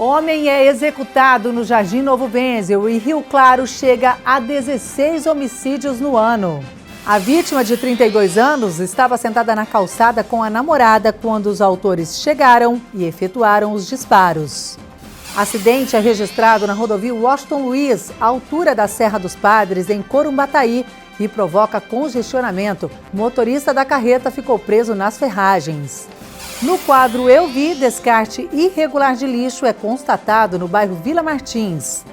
Homem é executado no Jardim Novo Wenzel e Rio Claro chega a 16 homicídios no ano. A vítima, de 32 anos, estava sentada na calçada com a namorada quando os autores chegaram e efetuaram os disparos. Acidente é registrado na rodovia Washington Luiz, à altura da Serra dos Padres, em Corumbataí, e provoca congestionamento. O motorista da carreta ficou preso nas ferragens. No quadro Eu Vi, descarte irregular de lixo é constatado no bairro Vila Martins.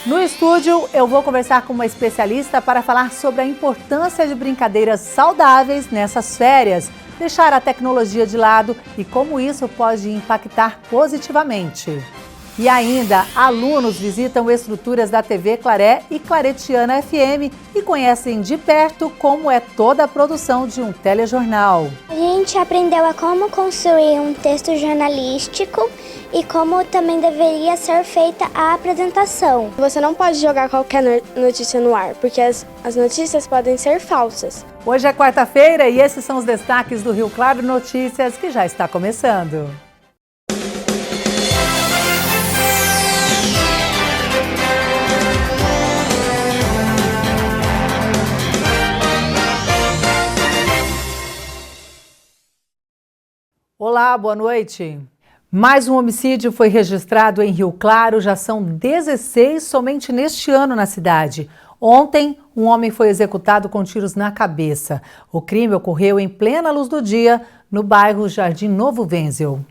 No estúdio, eu vou conversar com uma especialista para falar sobre a importância de brincadeiras saudáveis nessas férias, deixar a tecnologia de lado e como isso pode impactar positivamente. E ainda, alunos visitam estruturas da TV Claré e Claretiana FM e conhecem de perto como é toda a produção de um telejornal. A gente aprendeu a como construir um texto jornalístico e como também deveria ser feita a apresentação. Você não pode jogar qualquer notícia no ar, porque as notícias podem ser falsas. Hoje é quarta-feira e esses são os destaques do Rio Claro Notícias, que já está começando. Olá, boa noite. Mais um homicídio foi registrado em Rio Claro, já são 16 somente neste ano na cidade. Ontem, um homem foi executado com tiros na cabeça. O crime ocorreu em plena luz do dia, no bairro Jardim Novo Wenzel.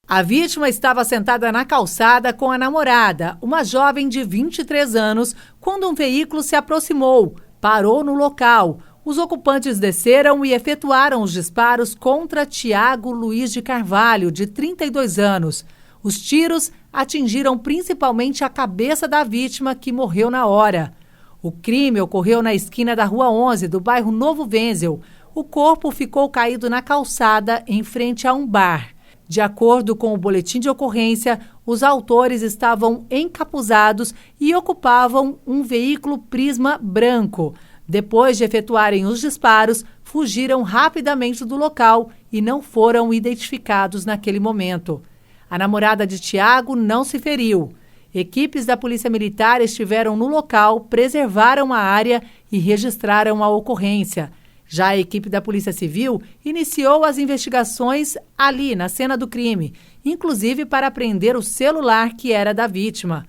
A vítima estava sentada na calçada com a namorada, uma jovem de 23 anos, quando um veículo se aproximou, parou no local. Os ocupantes desceram e efetuaram os disparos contra Tiago Luiz de Carvalho, de 32 anos. Os tiros atingiram principalmente a cabeça da vítima, que morreu na hora. O crime ocorreu na esquina da Rua 11, do bairro Novo Wenzel. O corpo ficou caído na calçada, em frente a um bar. De acordo com o boletim de ocorrência, os autores estavam encapuzados e ocupavam um veículo Prisma branco. Depois de efetuarem os disparos, fugiram rapidamente do local e não foram identificados naquele momento. A namorada de Tiago não se feriu. Equipes da Polícia Militar estiveram no local, preservaram a área e registraram a ocorrência. Já a equipe da Polícia Civil iniciou as investigações ali na cena do crime, inclusive para apreender o celular que era da vítima.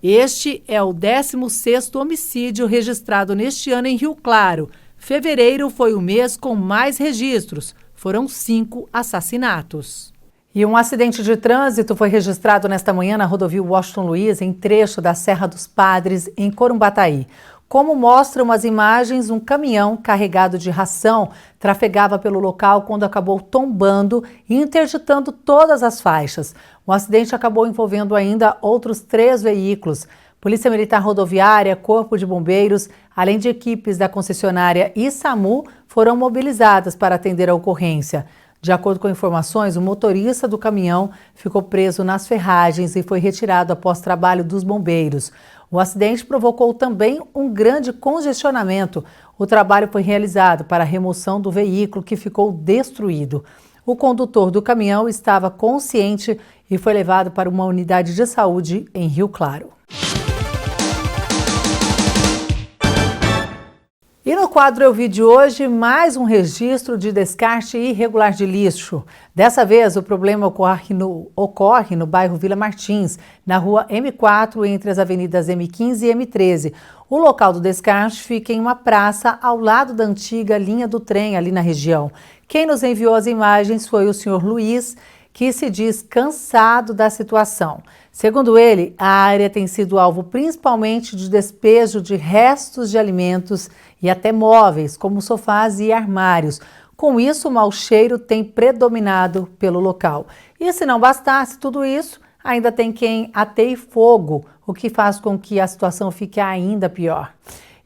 Este é o 16º homicídio registrado neste ano em Rio Claro. Fevereiro foi o mês com mais registros. Foram 5 assassinatos. E um acidente de trânsito foi registrado nesta manhã na rodovia Washington Luiz, em trecho da Serra dos Padres, em Corumbataí. Como mostram as imagens, um caminhão carregado de ração trafegava pelo local quando acabou tombando e interditando todas as faixas. O acidente acabou envolvendo ainda outros 3 veículos. Polícia Militar Rodoviária, Corpo de Bombeiros, além de equipes da concessionária e SAMU, foram mobilizadas para atender a ocorrência. De acordo com informações, o motorista do caminhão ficou preso nas ferragens e foi retirado após trabalho dos bombeiros. O acidente provocou também um grande congestionamento. O trabalho foi realizado para a remoção do veículo, que ficou destruído. O condutor do caminhão estava consciente e foi levado para uma unidade de saúde em Rio Claro. E no quadro Eu Vi de hoje, mais um registro de descarte irregular de lixo. Dessa vez, o problema ocorre no bairro Vila Martins, na rua M4, entre as avenidas M15 e M13. O local do descarte fica em uma praça ao lado da antiga linha do trem, ali na região. Quem nos enviou as imagens foi o senhor Luiz, que se diz cansado da situação. Segundo ele, a área tem sido alvo principalmente de despejo de restos de alimentos e até móveis, como sofás e armários. Com isso, o mau cheiro tem predominado pelo local. E se não bastasse tudo isso, ainda tem quem ateie fogo, o que faz com que a situação fique ainda pior.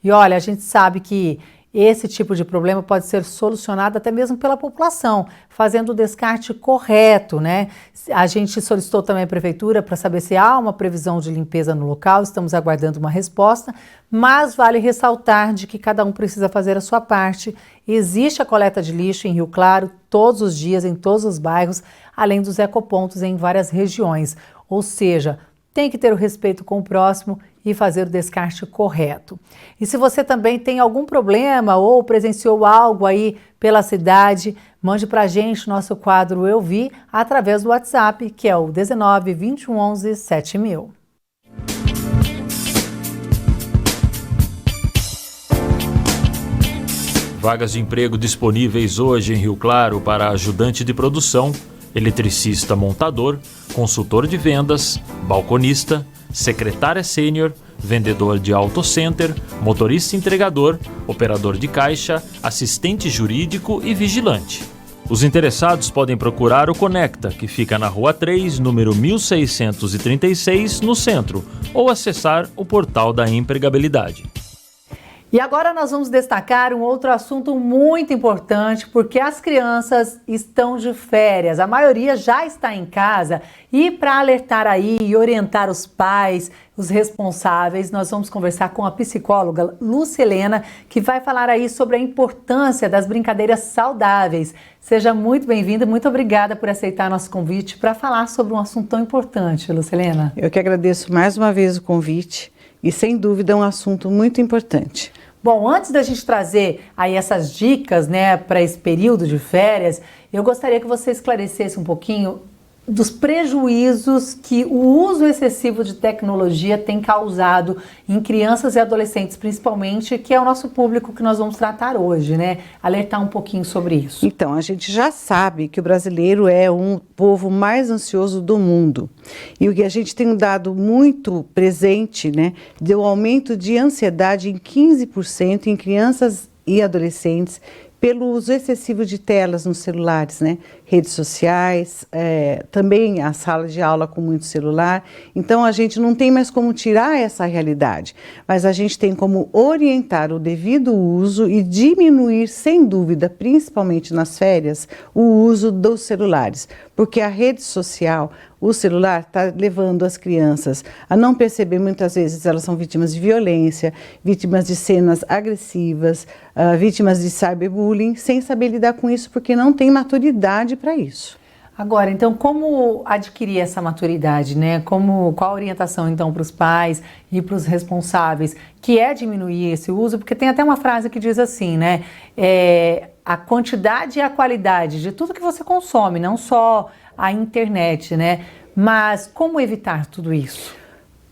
E olha, a gente sabe que esse tipo de problema pode ser solucionado até mesmo pela população, fazendo o descarte correto, né? A gente solicitou também à prefeitura para saber se há uma previsão de limpeza no local, estamos aguardando uma resposta, mas vale ressaltar de que cada um precisa fazer a sua parte. Existe a coleta de lixo em Rio Claro todos os dias, em todos os bairros, além dos ecopontos em várias regiões. Ou seja, tem que ter o respeito com o próximo e fazer o descarte correto. E se você também tem algum problema ou presenciou algo aí pela cidade, mande para a gente nosso quadro Eu Vi através do WhatsApp, que é o 19 21 11 7000. Vagas de emprego disponíveis hoje em Rio Claro para ajudante de produção, eletricista montador, consultor de vendas, balconista, secretária sênior, vendedor de auto center, motorista entregador, operador de caixa, assistente jurídico e vigilante. Os interessados podem procurar o Conecta, que fica na Rua 3, número 1636, no centro, ou acessar o portal da empregabilidade. E agora nós vamos destacar um outro assunto muito importante, porque as crianças estão de férias, a maioria já está em casa, e para alertar aí e orientar os pais, os responsáveis, nós vamos conversar com a psicóloga Lucelena, que vai falar aí sobre a importância das brincadeiras saudáveis. Seja muito bem-vinda, muito obrigada por aceitar nosso convite para falar sobre um assunto tão importante, Lucelena. Eu que agradeço mais uma vez o convite e, sem dúvida, é um assunto muito importante. Bom, antes da gente trazer aí essas dicas, né, para esse período de férias, eu gostaria que você esclarecesse um pouquinho dos prejuízos que o uso excessivo de tecnologia tem causado em crianças e adolescentes, principalmente, que é o nosso público que nós vamos tratar hoje, né? Alertar um pouquinho sobre isso. Então, a gente já sabe que o brasileiro é um povo mais ansioso do mundo. E o que a gente tem dado muito presente, né, deu aumento de ansiedade em 15% em crianças e adolescentes pelo uso excessivo de telas nos celulares, né? Redes sociais, também a sala de aula com muito celular. Então, a gente não tem mais como tirar essa realidade, mas a gente tem como orientar o devido uso e diminuir, sem dúvida, principalmente nas férias, o uso dos celulares, porque a rede social, o celular está levando as crianças a não perceber, muitas vezes elas são vítimas de violência, vítimas de cenas agressivas, vítimas de cyberbullying, sem saber lidar com isso porque não tem maturidade para isso. Agora, então, como adquirir essa maturidade, né? Qual a orientação, então, para os pais e para os responsáveis, que é diminuir esse uso? Porque tem até uma frase que diz assim, né? A quantidade e a qualidade de tudo que você consome, não só a internet, né? Mas como evitar tudo isso?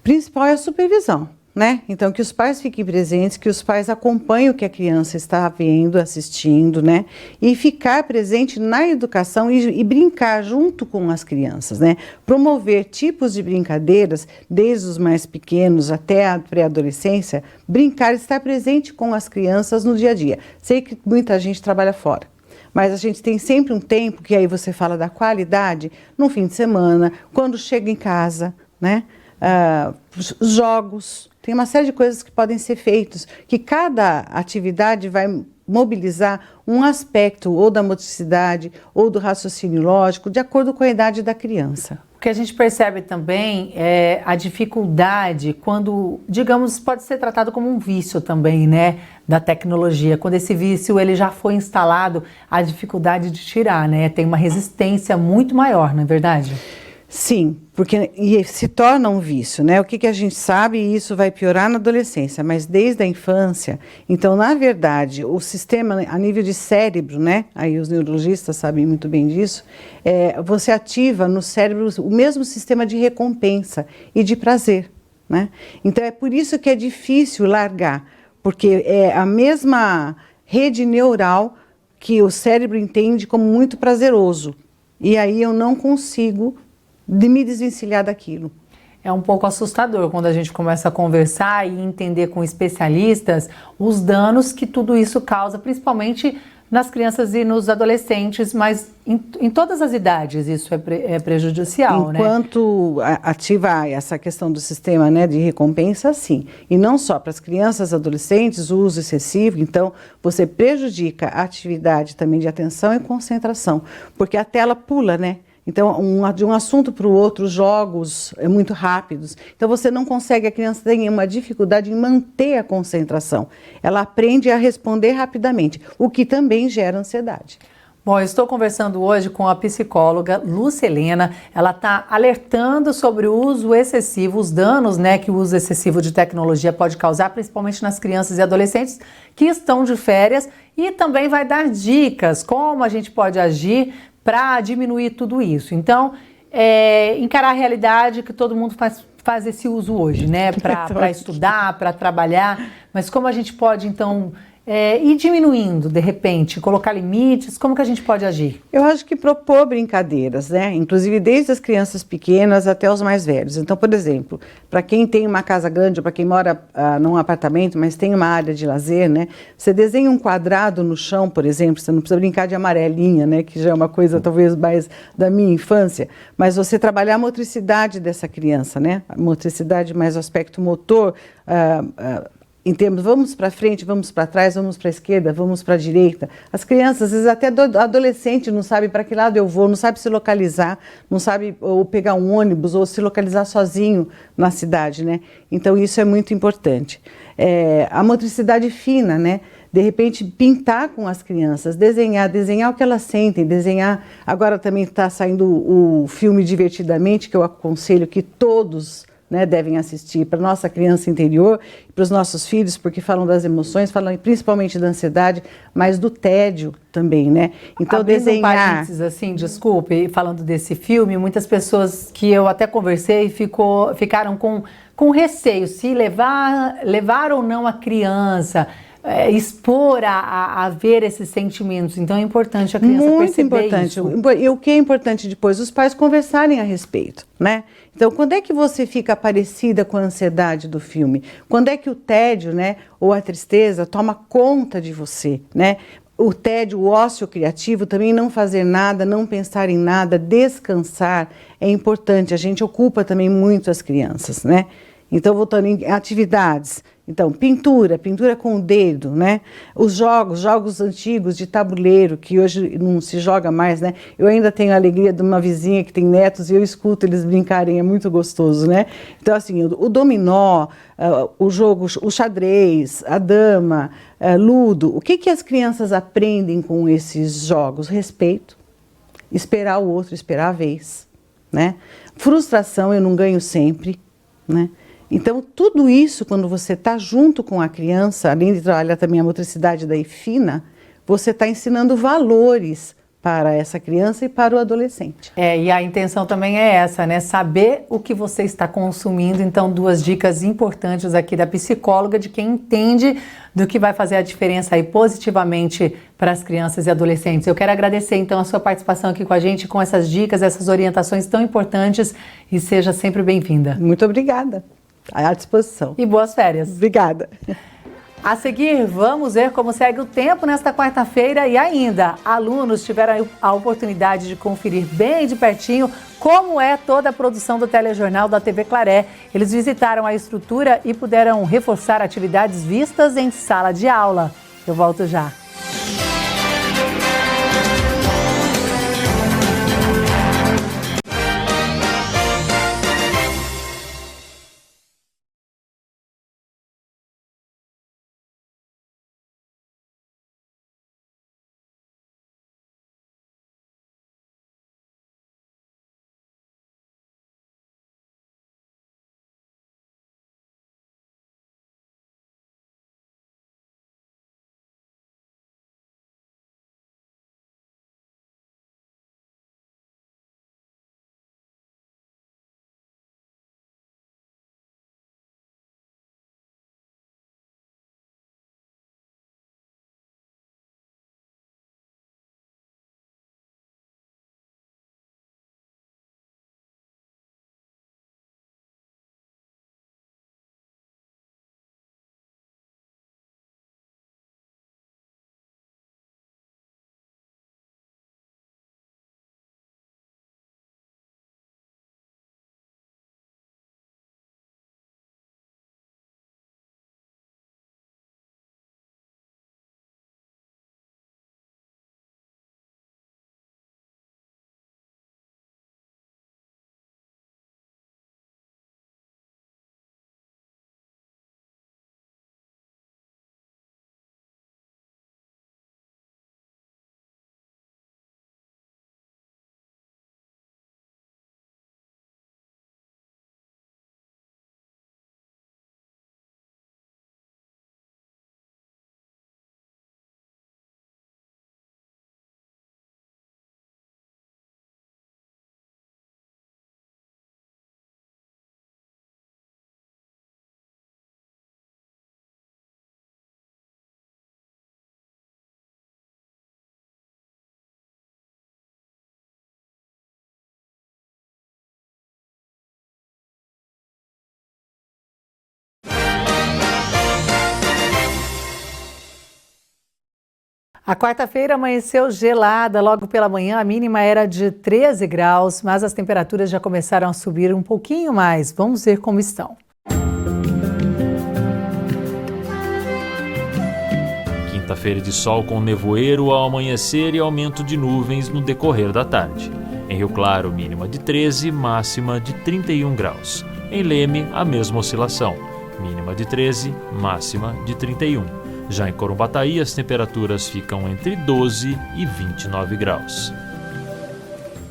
O principal é a supervisão, né? Então, que os pais fiquem presentes, que os pais acompanhem o que a criança está vendo, assistindo, né? E ficar presente na educação e brincar junto com as crianças, né? Promover tipos de brincadeiras, desde os mais pequenos até a pré-adolescência, brincar, estar presente com as crianças no dia a dia. Sei que muita gente trabalha fora, mas a gente tem sempre um tempo, que aí você fala da qualidade, no fim de semana, quando chega em casa, né? Jogos, tem uma série de coisas que podem ser feitos, que cada atividade vai mobilizar um aspecto ou da motricidade ou do raciocínio lógico, de acordo com a idade da criança. O que a gente percebe também é a dificuldade quando, digamos, pode ser tratado como um vício também, né, da tecnologia. Quando esse vício ele já foi instalado, a dificuldade de tirar, né, tem uma resistência muito maior, não é verdade? Sim, porque se torna um vício, né? O que a gente sabe, e isso vai piorar na adolescência, mas desde a infância. Então, na verdade, o sistema a nível de cérebro, né? Aí os neurologistas sabem muito bem disso. Você ativa no cérebro o mesmo sistema de recompensa e de prazer, né? Então, é por isso que é difícil largar, porque é a mesma rede neural que o cérebro entende como muito prazeroso. E aí eu não consigo me desvencilhar daquilo. É um pouco assustador quando a gente começa a conversar e entender com especialistas os danos que tudo isso causa, principalmente nas crianças e nos adolescentes, mas em todas as idades isso é prejudicial, né? Enquanto ativa essa questão do sistema, né, de recompensa, sim. E não só para as crianças e adolescentes, o uso excessivo, então você prejudica a atividade também de atenção e concentração, porque a tela pula, né? Então, de um assunto para o outro, jogos muito rápidos. Então, você não consegue, a criança tem uma dificuldade em manter a concentração. Ela aprende a responder rapidamente, o que também gera ansiedade. Bom, eu estou conversando hoje com a psicóloga Lucelena. Ela está alertando sobre o uso excessivo, os danos, né, que o uso excessivo de tecnologia pode causar, principalmente nas crianças e adolescentes que estão de férias, e também vai dar dicas como a gente pode agir para diminuir tudo isso. Então, encarar a realidade que todo mundo faz esse uso hoje, né, para estudar, para trabalhar, mas como a gente pode, então, ir diminuindo, de repente, colocar limites, como que a gente pode agir? Eu acho que propor brincadeiras, né? Inclusive desde as crianças pequenas até os mais velhos. Então, por exemplo, para quem tem uma casa grande, ou para quem mora num apartamento, mas tem uma área de lazer, né? Você desenha um quadrado no chão, por exemplo, você não precisa brincar de amarelinha, né? Que já é uma coisa talvez mais da minha infância, mas você trabalhar a motricidade dessa criança, né? A motricidade mais o aspecto motor, em termos, vamos para frente, vamos para trás, vamos para a esquerda, vamos para a direita. As crianças, às vezes até adolescente, não sabe para que lado eu vou, não sabe se localizar, não sabe ou pegar um ônibus ou se localizar sozinho na cidade, né? Então isso é muito importante. A motricidade fina, né? De repente pintar com as crianças, desenhar o que elas sentem, desenhar. Agora também está saindo o filme Divertidamente, que eu aconselho que todos, né, devem assistir para nossa criança interior e para os nossos filhos, porque falam das emoções, falam principalmente da ansiedade, mas do tédio também, né? Então abrindo desenhar. Um parênteses, assim, desculpe, falando desse filme, muitas pessoas que eu até conversei ficaram com receio se levar ou não a criança. Expor a ver esses sentimentos. Então é importante a criança perceber isso. Muito importante. E o que é importante depois? Os pais conversarem a respeito, né? Então, quando é que você fica parecida com a ansiedade do filme? Quando é que o tédio, né, ou a tristeza toma conta de você, né? O tédio, o ócio criativo, também não fazer nada, não pensar em nada, descansar é importante. A gente ocupa também muito as crianças, né? Então, voltando em atividades. Então, pintura com o dedo, né? Os jogos antigos de tabuleiro, que hoje não se joga mais, né? Eu ainda tenho a alegria de uma vizinha que tem netos e eu escuto eles brincarem, é muito gostoso, né? Então, assim, o dominó, o jogo, o xadrez, a dama, ludo, o que as crianças aprendem com esses jogos? Respeito, esperar o outro, esperar a vez, né? Frustração, eu não ganho sempre, né? Então, tudo isso, quando você está junto com a criança, além de trabalhar também a motricidade daí fina, você está ensinando valores para essa criança e para o adolescente. E a intenção também é essa, né? Saber o que você está consumindo. Então, 2 dicas importantes aqui da psicóloga, de quem entende do que vai fazer a diferença aí positivamente para as crianças e adolescentes. Eu quero agradecer, então, a sua participação aqui com a gente, com essas dicas, essas orientações tão importantes, e seja sempre bem-vinda. Muito obrigada. À disposição. E boas férias. Obrigada. A seguir, vamos ver como segue o tempo nesta quarta-feira e ainda, alunos tiveram a oportunidade de conferir bem de pertinho como é toda a produção do telejornal da TV Claré. Eles visitaram a estrutura e puderam reforçar atividades vistas em sala de aula. Eu volto já. A quarta-feira amanheceu gelada. Logo pela manhã, a mínima era de 13 graus, mas as temperaturas já começaram a subir um pouquinho mais. Vamos ver como estão. Quinta-feira de sol com nevoeiro ao amanhecer e aumento de nuvens no decorrer da tarde. Em Rio Claro, mínima de 13, máxima de 31 graus. Em Leme, a mesma oscilação, mínima de 13, máxima de 31. Já em Corumbataí, as temperaturas ficam entre 12 e 29 graus.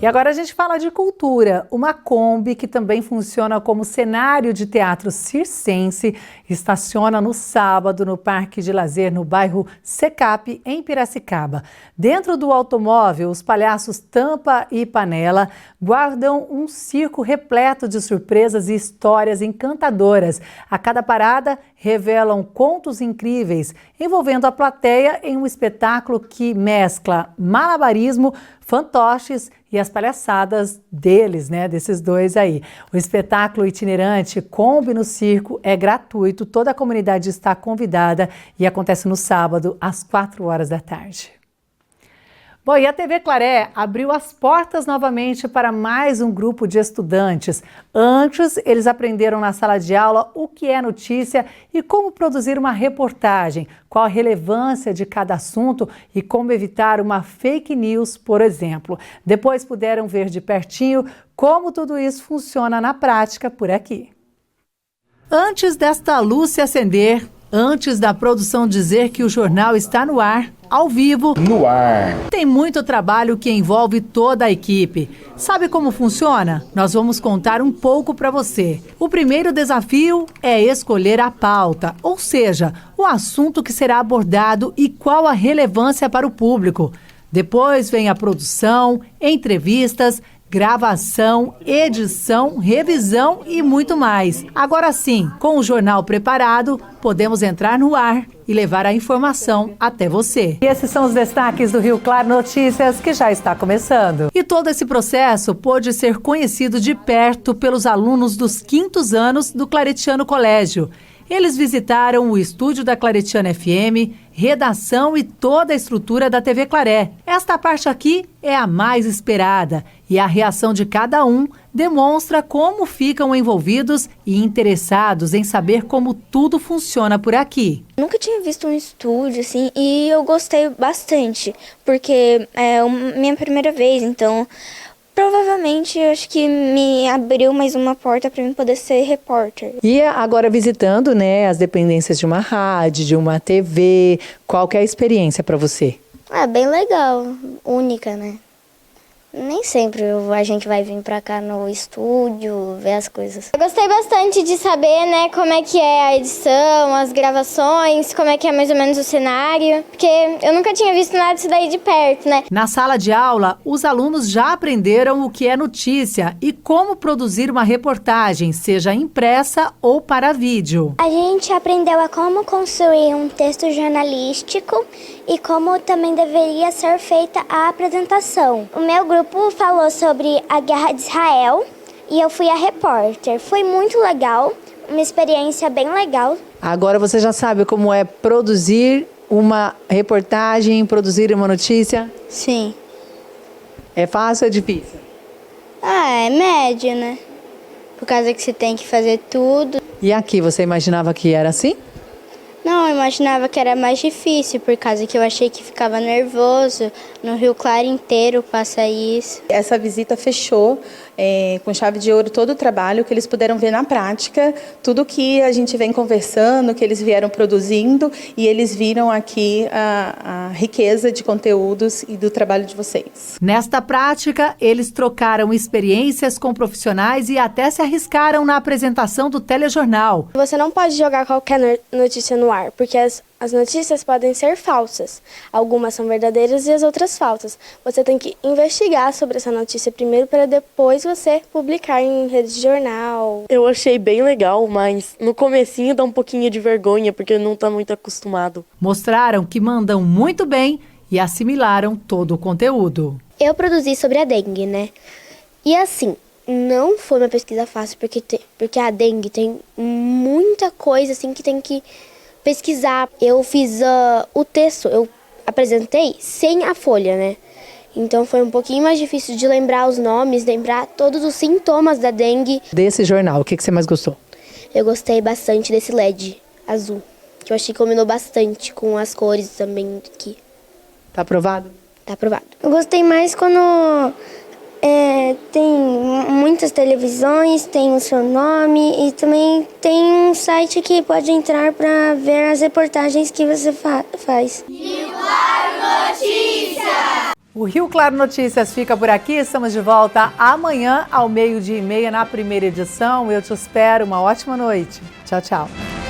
E agora a gente fala de cultura. Uma Kombi, que também funciona como cenário de teatro circense, estaciona no sábado no Parque de Lazer, no bairro Secap, em Piracicaba. Dentro do automóvel, os palhaços Tampa e Panela guardam um circo repleto de surpresas e histórias encantadoras. A cada parada, revelam contos incríveis, envolvendo a plateia em um espetáculo que mescla malabarismo, fantoches e as palhaçadas deles, desses dois aí. O espetáculo itinerante Kombi no Circo é gratuito, toda a comunidade está convidada e acontece no sábado, às 4 horas da tarde. Bom, e a TV Claré abriu as portas novamente para mais um grupo de estudantes. Antes, eles aprenderam na sala de aula o que é notícia e como produzir uma reportagem, qual a relevância de cada assunto e como evitar uma fake news, por exemplo. Depois puderam ver de pertinho como tudo isso funciona na prática por aqui. Antes desta luz se acender, antes da produção dizer que o jornal está no ar, ao vivo, no ar. Tem muito trabalho que envolve toda a equipe. Sabe como funciona? Nós vamos contar um pouco para você. O primeiro desafio é escolher a pauta, ou seja, o assunto que será abordado e qual a relevância para o público. Depois vem a produção, entrevistas, gravação, edição, revisão e muito mais. Agora sim, com o jornal preparado, podemos entrar no ar e levar a informação até você. E esses são os destaques do Rio Claro Notícias, que já está começando. E todo esse processo pôde ser conhecido de perto pelos alunos dos 5º anos do Claretiano Colégio. Eles visitaram o estúdio da Claretiano FM, redação e toda a estrutura da TV Claré. Esta parte aqui é a mais esperada e a reação de cada um demonstra como ficam envolvidos e interessados em saber como tudo funciona por aqui. Nunca tinha visto um estúdio assim e eu gostei bastante, porque é minha primeira vez, então provavelmente eu acho que me abriu mais uma porta para mim poder ser repórter. E agora visitando, as dependências de uma rádio, de uma TV, qual que é a experiência para você? É bem legal, única, Nem sempre a gente vai vir pra cá no estúdio, ver as coisas. Eu gostei bastante de saber, como é que é a edição, as gravações, como é que é mais ou menos o cenário, porque eu nunca tinha visto nada disso daí de perto, Na sala de aula, os alunos já aprenderam o que é notícia e como produzir uma reportagem, seja impressa ou para vídeo. A gente aprendeu a como construir um texto jornalístico e como também deveria ser feita a apresentação. O meu grupo falou sobre a Guerra de Israel e eu fui a repórter. Foi muito legal, uma experiência bem legal. Agora você já sabe como é produzir uma reportagem, produzir uma notícia? Sim. É fácil ou é difícil? É médio, Por causa que você tem que fazer tudo. E aqui, você imaginava que era assim? Não, eu imaginava que era mais difícil, por causa que eu achei que ficava nervoso. No Rio Claro inteiro passa isso. Essa visita fechou com chave de ouro todo o trabalho, que eles puderam ver na prática, tudo que a gente vem conversando, que eles vieram produzindo, e eles viram aqui a riqueza de conteúdos e do trabalho de vocês. Nesta prática, eles trocaram experiências com profissionais e até se arriscaram na apresentação do telejornal. Você não pode jogar qualquer notícia no ar, porque as notícias podem ser falsas. Algumas são verdadeiras e as outras falsas. Você tem que investigar sobre essa notícia primeiro para depois você publicar em rede de jornal. Eu achei bem legal, mas no comecinho dá um pouquinho de vergonha, porque não está muito acostumado. Mostraram que mandam muito bem e assimilaram todo o conteúdo. Eu produzi sobre a dengue, E assim, não foi uma pesquisa fácil, porque a dengue tem muita coisa assim que tem que pesquisar. Eu fiz o texto, eu apresentei sem a folha, né? Então foi um pouquinho mais difícil de lembrar os nomes, lembrar todos os sintomas da dengue. Desse jornal, o que você mais gostou? Eu gostei bastante desse LED azul, que eu achei que combinou bastante com as cores também aqui. Tá aprovado? Tá aprovado. Eu gostei mais quando tem muitas televisões, tem o seu nome e também tem um site que pode entrar para ver as reportagens que você faz. O Rio Claro Notícias fica por aqui. Estamos de volta amanhã ao 12:30 na primeira edição. Eu te espero. Uma ótima noite. Tchau, tchau.